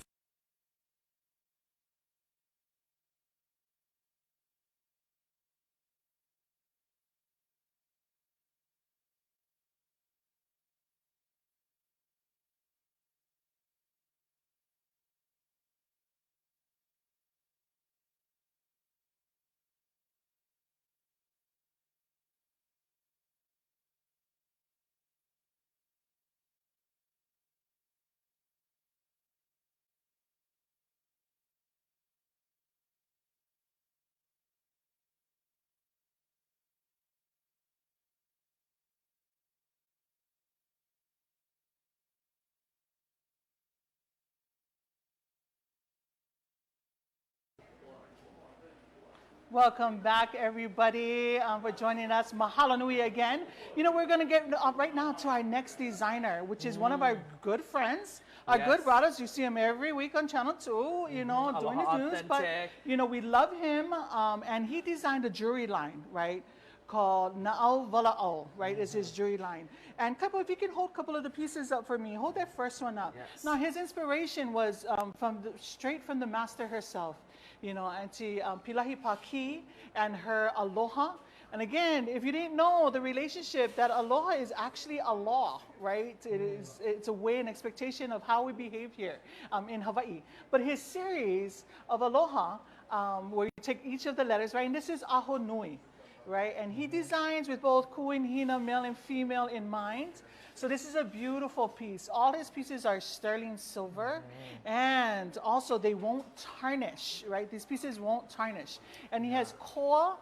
Welcome back, everybody, for joining us. Mahalo nui again. You know, we're going to get right now to our next designer, which is one of our good friends, our good brothers. You see him every week on Channel 2, you know, doing his news. But, you know, we love him, and he designed a jewelry line, right, called Naʻau Walaʻau, right, is his jewelry line. And Kaipo, if you can hold a couple of the pieces up for me, hold that first one up. Yes. Now, his inspiration was straight from the master herself. You know, Auntie Pilahi Paki and her aloha. And again, if you didn't know the relationship, that aloha is actually a law, right? It's a way, an expectation of how we behave here in Hawaii. But his series of aloha, where you take each of the letters, right? And this is aho nui, right? And he designs with both ku and hina, male and female, in mind. So this is a beautiful piece. All his pieces are sterling silver, and also they won't tarnish, right? These pieces won't tarnish. And he has koa,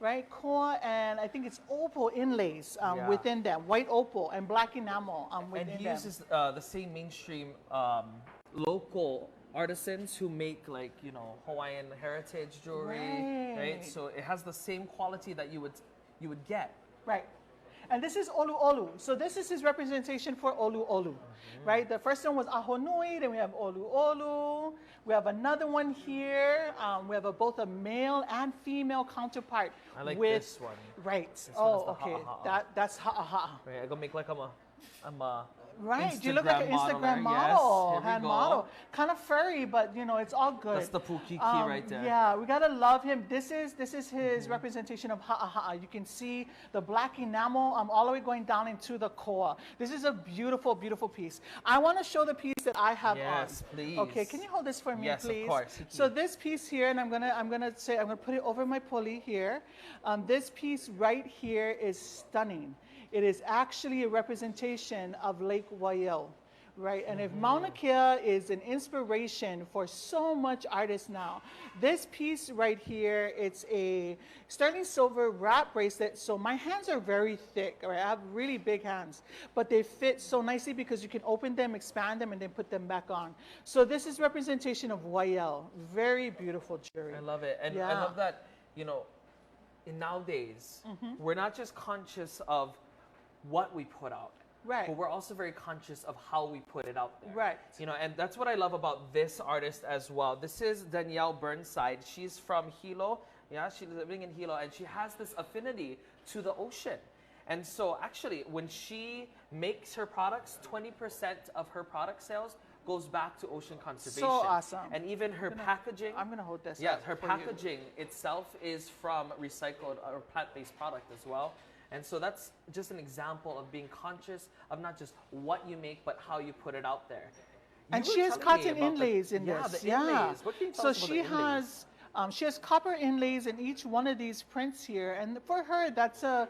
right? Koa, and I think it's opal inlays within them, white opal and black enamel within them. And he uses the same mainstream local artisans who make, like, you know, Hawaiian heritage jewelry, right? So it has the same quality that you would get. Right. And this is olu olu. So this is his representation for olu olu, right? The first one was aho nui, then we have olu olu. We have another one here. We have both a male and female counterpart. I like this one. Right. This okay. That's ha'a. Right, I go make like I'm a right. Instagram you look like an Instagram model, hand model. Kind of furry, but you know, it's all good. That's the pukiki right there. Yeah, we gotta love him. This is his representation of ha'a. You can see the black enamel all the way going down into the koa. This is a beautiful, beautiful piece. I want to show the piece that I have on. Yes, please. Okay, can you hold this for me, yes, please? Yes, of course. So this piece here, and I'm gonna put it over my pulley here. This piece right here is stunning. it is actually a representation of Lake Waiʻau. Right, and if Mauna Kea is an inspiration for so much artists now, this piece right here, it's a sterling silver wrap bracelet. So my hands are very thick, right? I have really big hands, but they fit so nicely because you can open them, expand them, and then put them back on. So this is representation of Waiʻau. Very beautiful jewelry. I love it, and I love that, you know, in nowadays, we're not just conscious of what we put out. Right. But we're also very conscious of how we put it out there. Right. You know, and that's what I love about this artist as well. This is Danielle Burnside. She's from Hilo. Yeah, she's living in Hilo, and she has this affinity to the ocean. And so actually, when she makes her products, 20% of her product sales goes back to ocean conservation. So awesome. And even her packaging. I'm going to hold this. Yeah, her packaging itself is from recycled or plant-based product as well. And so that's just an example of being conscious of not just what you make, but how you put it out there. And she has cotton inlays in this. Yeah, the inlays. What can you tell so us about she the inlays? has she has copper inlays in each one of these prints here, and for her, that's a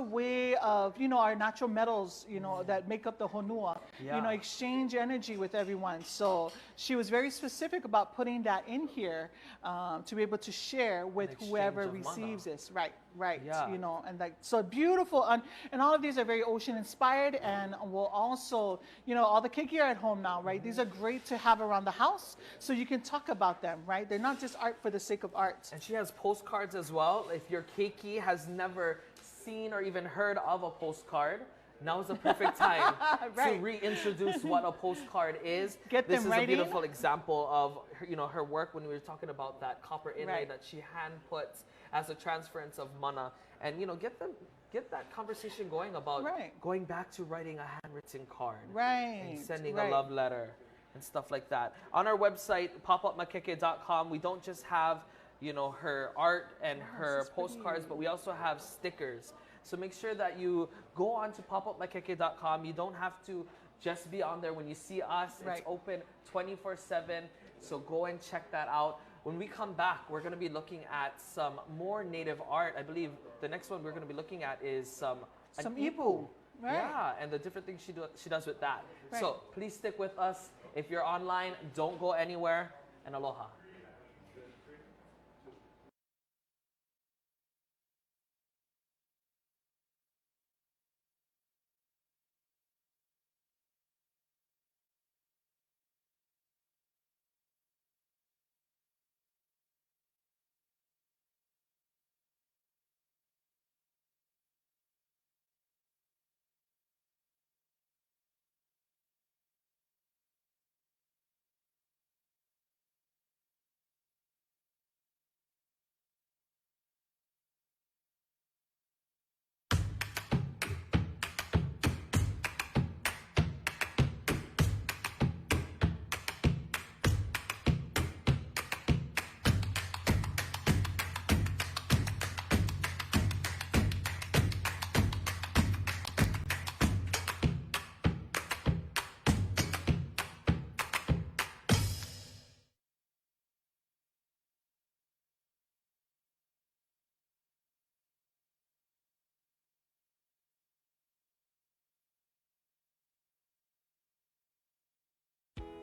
way of, you know, our natural metals, you know, that make up the honua, you know, exchange energy with everyone. So she was very specific about putting that in here to be able to share with whoever receives this. Right. Yeah. You know, and like, so beautiful, and all of these are very ocean inspired, and will also, you know, all the keiki are at home now, right? These are great to have around the house, so you can talk about them, right? They're not just art for the sake of art. And she has postcards as well. If your keiki has never seen or even heard of a postcard, now is the perfect time to reintroduce what a postcard is. This is a beautiful example of her, you know, her work when we were talking about that copper inlay that she hand puts as a transference of mana, and you know, get that conversation going about going back to writing a handwritten card, and sending a love letter and stuff like that. On our website, popupmakeke.com, we don't just have, you know, her art and her postcards, but we also have stickers. So make sure that you go on to popupmakeke.com. You don't have to just be on there when you see us. It's open 24/7. So go and check that out. When we come back, we're going to be looking at some more native art. I believe the next one we're going to be looking at is some ipu. Yeah, and the different things she does with that. So please stick with us. If you're online, don't go anywhere, and aloha.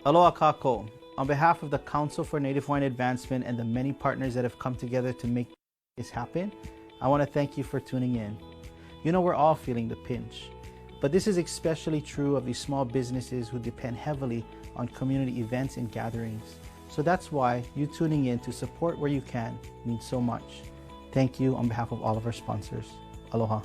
Aloha kako. On behalf of the Council for Native Hawaiian Advancement and the many partners that have come together to make this happen, I want to thank you for tuning in. You know, we're all feeling the pinch, but this is especially true of these small businesses who depend heavily on community events and gatherings. So that's why you tuning in to support where you can means so much. Thank you on behalf of all of our sponsors. Aloha.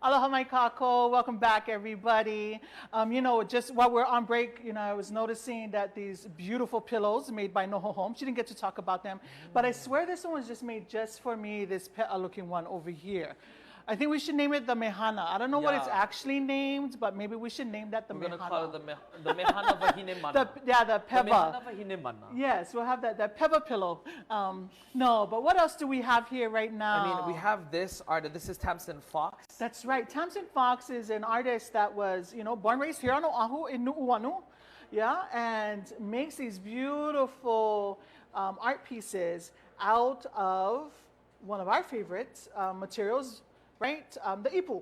Aloha mai kako. Welcome back, everybody. You know, just while we're on break, you know, I was noticing that these beautiful pillows made by NOHOHOME. She didn't get to talk about them, but I swear this one was just made just for me. This pe'a-looking one over here. I think we should name it the Mehana. I don't know what it's actually named, but maybe we should name that the Mehana. We're going to call it the Mehana Vahine Mana. The peba. The Mehana Vahine Mana. Yes, we'll have that peba pillow. No, but what else do we have here right now? I mean, we have this artist. This is Tamsen Fox. That's right. Tamsen Fox is an artist that was, you know, born, raised here on Oahu in Nu'uanu. Yeah, and makes these beautiful art pieces out of one of our favorite materials, right? The ipu,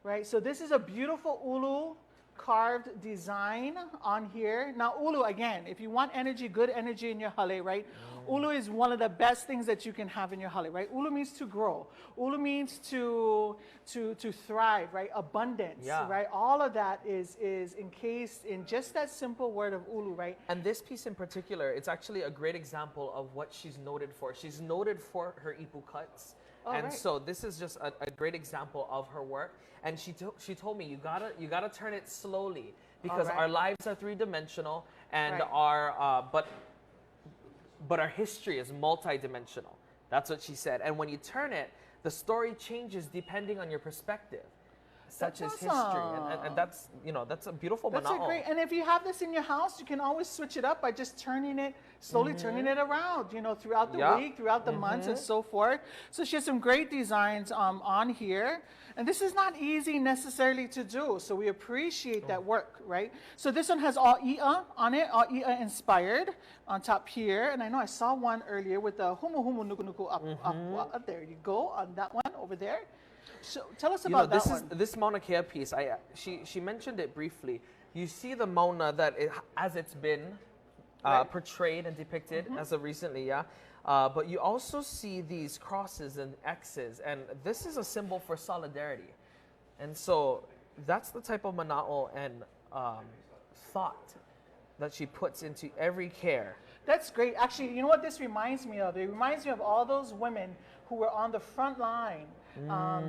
right? So this is a beautiful ulu carved design on here. Now ulu, again, if you want energy, good energy in your hale, right? Ulu is one of the best things that you can have in your hale, right? Ulu means to grow. Ulu means to thrive, right? Abundance, right? All of that is encased in just that simple word of ulu, right? And this piece in particular, it's actually a great example of what she's noted for. She's noted for her ipu cuts. So this is just a great example of her work. And she told me you gotta turn it slowly because our lives are three-dimensional and but our history is multi-dimensional. That's what she said. And when you turn it, the story changes depending on your perspective. Such as history, and that's, you know, that's a beautiful mana'o. That's great. And if you have this in your house, you can always switch it up by just turning it, slowly turning it around, you know, throughout the week, throughout the months and so forth. So she has some great designs on here. And this is not easy necessarily to do. So we appreciate that work, right? So this one has all i'a on it, all i'a inspired on top here. And I know I saw one earlier with the humu humu nuku nuku up. There you go, on that one over there. So tell us about that one. This Mauna Kea piece, she mentioned it briefly. You see the Mauna that as it's been portrayed and depicted as of recently, but you also see these crosses and X's, and this is a symbol for solidarity. And so that's the type of mana'o and thought that she puts into every care. That's great. Actually, you know what this reminds me of? It reminds me of all those women who were on the front line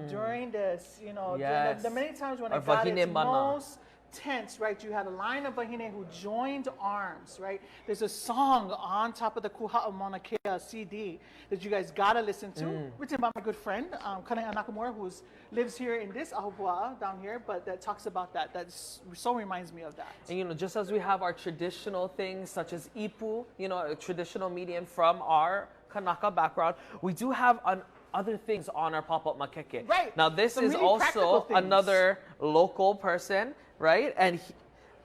during this, you know, the many times when it got its most tense, right? You had a line of wahine who joined arms, right? There's a song on top of the Kuha'a Mauna Kea CD that you guys gotta listen to, written by my good friend, Kanai Nakamura, who lives here in this Ahupua'a down here, but that talks about that. That so reminds me of that. And, you know, just as we have our traditional things such as ipu, you know, a traditional medium from our Kanaka background, we do have other things on our Pop-Up Mākeke. Right. Now, this is really also another local person, right? And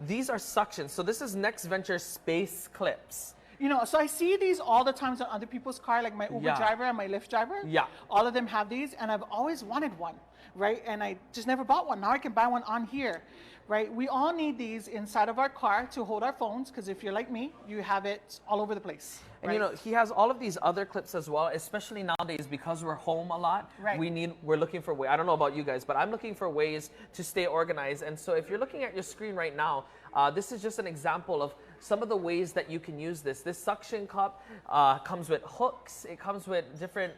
these are suctions. So this is Next Venture Space Clips. You know, so I see these all the times on other people's car, like my Uber driver and my Lyft driver. Yeah. All of them have these, and I've always wanted one, right? And I just never bought one. Now I can buy one on here, right? We all need these inside of our car to hold our phones, because if you're like me, you have it all over the place. And you know, he has all of these other clips as well, especially nowadays because we're home a lot. Right. We're looking for ways. I don't know about you guys, but I'm looking for ways to stay organized. And so if you're looking at your screen right now, this is just an example of some of the ways that you can use this. This suction cup comes with hooks. It comes with different...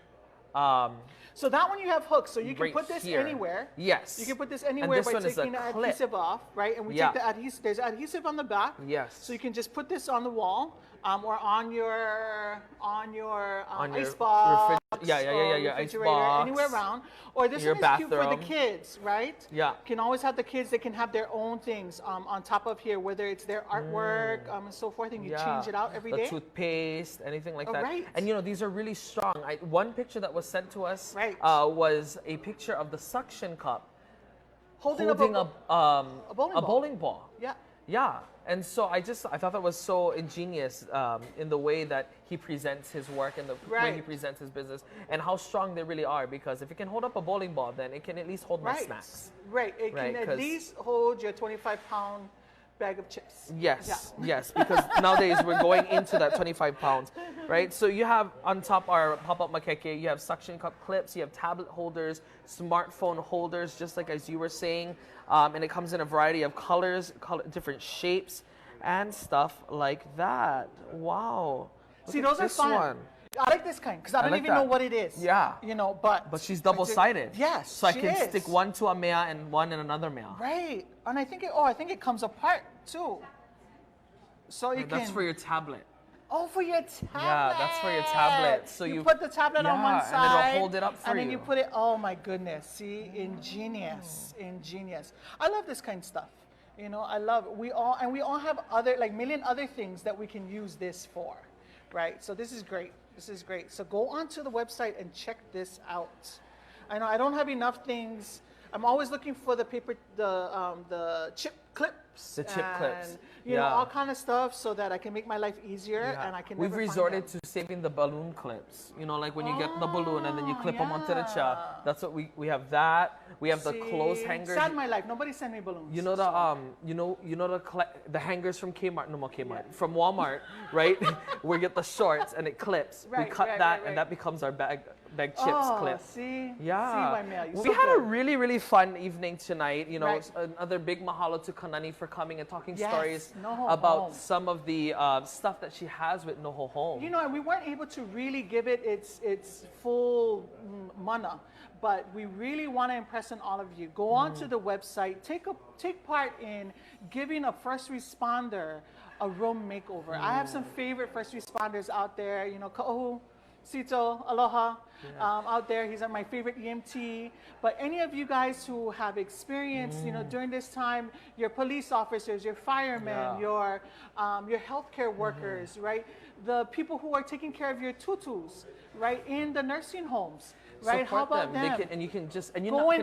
so that one you have hooks, so you can put this anywhere. Yes. You can put this anywhere by taking the adhesive off, right? And we take the adhesive, there's adhesive on the back. Yes. So you can just put this on the wall. Or on your ice box, ice box, anywhere around. Or this one is cute for the kids, right? Yeah. You can always have the kids that can have their own things on top of here, whether it's their artwork and so forth, and you change it out every day. The toothpaste, anything like that. Right. And you know, these are really strong. One picture that was sent to us was a picture of the suction cup holding a bowling ball. Yeah. Yeah. And so I thought that was so ingenious in the way that he presents his work and the way he presents his business and how strong they really are, because if it can hold up a bowling ball, then it can at least hold my snacks. Right. It can at least hold your 25-pound bag of chips. Yes, yes, because nowadays we're going into that 25 pounds, right? So you have on top our Pop-Up Mākeke, you have suction cup clips, you have tablet holders, smartphone holders, just like as you were saying, and it comes in a variety of colors, different shapes, and stuff like that. Wow. See, those are fun. I like this kind because I don't like even that. know what it is. Yeah. You know, but she's double-sided. Yes, so I she can is. stick one to a mea and one in another mea. Right, and I think it comes apart too. So you can. That's for your tablet. Oh, for your tablet. Yeah, that's for your tablet. So you put the tablet on one side, and it'll hold it up for and then you put it. Oh my goodness! See, ingenious. I love this kind of stuff. You know, I love it. We all have other million other things that we can use this for, right? So this is great. This is great. So go onto the website and check this out. I know I don't have enough things. I'm always looking for the paper, the chip clips. The chip clips. You know, all kind of stuff so that I can make my life easier and I can We've resorted to saving the balloon clips. You know, like when you get the balloon and then you clip them onto the chair. That's what we have that. We have the clothes hangers. Sad my life. Nobody sent me balloons. You know the hangers from Kmart, no more Kmart, from Walmart, right? We get the shorts and it clips. We cut that and that becomes our bag chips clip. See? Yeah. See, we had a really, really fun evening tonight. You know, another big mahalo to Kanani for coming and talking stories about some of the stuff that she has with NOHOHOME. You know, and we weren't able to really give it its full mana, but we really want to impress on all of you. Go on to the website, take part in giving a first responder a room makeover. I have some favorite first responders out there. You know, Ka'ohu, Sito, Aloha, out there. He's my favorite EMT. But any of you guys who have experience, you know, during this time, your police officers, your firemen, your healthcare workers, right? The people who are taking care of your tutus, right, in the nursing homes. Right? Support How about them? And you can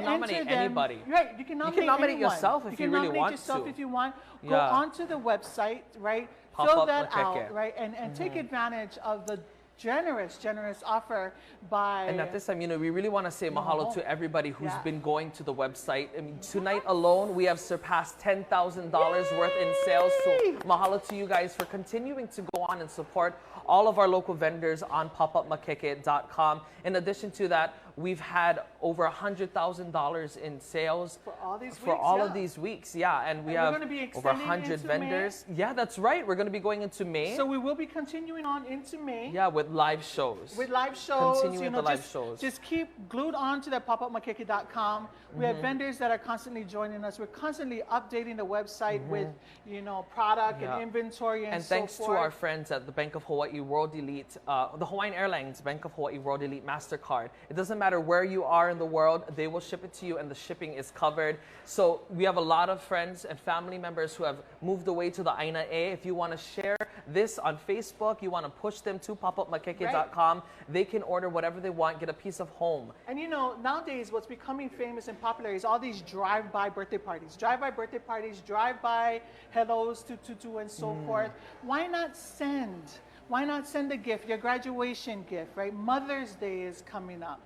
nominate anybody. Right, you can nominate yourself if you really want to. You can nominate yourself if you want. Go onto the website, right? Fill that out, right? And take advantage of the generous offer by... And at this time, you know, we really want to say mahalo to everybody who's been going to the website. I mean, tonight alone, we have surpassed $10,000 worth in sales. So mahalo to you guys for continuing to go on and support all of our local vendors on popupmakeke.com. In addition to that, we've had over $100,000 in sales for all these weeks, for all of these weeks. Yeah, and we have over 100 vendors. May. Yeah, that's right. We're going to be going into May. So we will be continuing on into May. Yeah, with live shows. With live shows. Continue with the live shows. Just keep glued on to that popupmakeke.com. We have vendors that are constantly joining us. We're constantly updating the website with, you know, product and inventory and so thanks to our friends at the Bank of Hawaii World Elite, the Hawaiian Airlines Bank of Hawaii World Elite MasterCard. It doesn't matter where you are in the world, they will ship it to you and the shipping is covered. So we have a lot of friends and family members who have moved away to the Aina A. If you want to share this on Facebook, you want to push them to popupmakeke.com, they can order whatever they want, get a piece of home. And you know, nowadays what's becoming famous and popular is all these drive-by birthday parties. Drive-by birthday parties, drive-by hellos to tutu and so forth. Why not send a gift, your graduation gift, right? Mother's Day is coming up,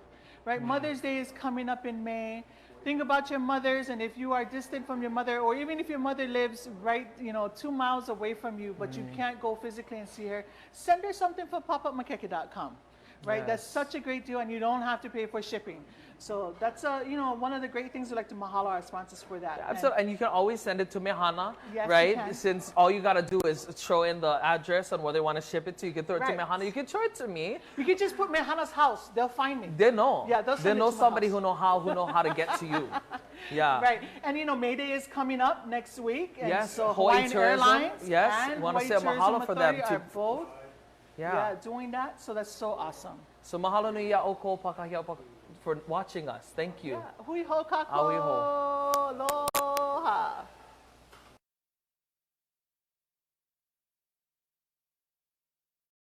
right? Mother's Day is coming up in May. Think about your mothers, and if you are distant from your mother, or even if your mother lives right, you know, 2 miles away from you, but you can't go physically and see her, send her something for popupmakeke.com, right? Yes. That's such a great deal, and you don't have to pay for shipping. So that's you know, one of the great things we like to mahalo our sponsors for that. Yeah, absolutely, and you can always send it to Mehana, yes, right? Since all you gotta do is throw in the address and where they want to ship it to. You can throw it to Mehana. You can throw it to me. You can just put Mehana's house. They'll find me. They know. Yeah, they know somebody who know how to get to you. Yeah. Right, and you know, May Day is coming up next week. And yes. So Hawaiian Airlines. Yes. And Want to say Hawaii a mahalo Tourism for them Authority too. are both. Yeah, doing that. So that's so awesome. So mahalo nui ya oko pakahia for watching us. Thank you. Hui ho kako. Aui ho. Aloha.